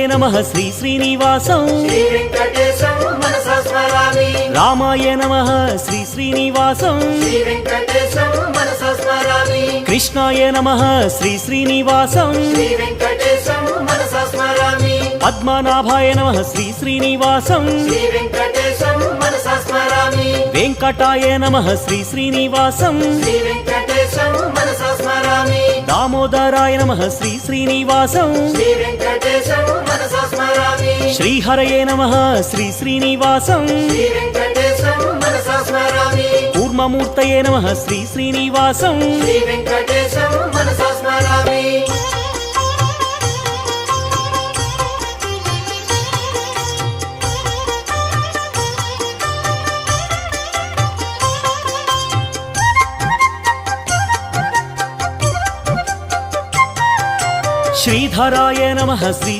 नमः श्री श्रीनिवासं श्री वेंकटेशं मनसा स्मरामि रामाय नमः श्री श्रीनिवासं श्री वेंकटेशं मनसा स्मरामि कृष्णाय नमः श्री श्रीनिवासं श्री वेंकटेशं मनसा स्मरामि पद्मनाभाय नमः श्री श्रीनिवासं श्री वेंकटेशं मनसा स्मरामि वेंकटाय नमः श्री श्रीनिवासं श्री वेंकटेशं मनसा स्मरामि दामोदराय नमः श्री श्रीनिवासं श्री वेंकटेशं मनसा स्मरामि श्रीहरये नमः श्री श्रीनिवासं श्री वेंकटेशं मनसा स्मरामि कूर्ममूर्तये नमः श्री श्रीनिवासं श्री वेंकटेशं मनसा स्मरामि श्रीधराय नमः श्री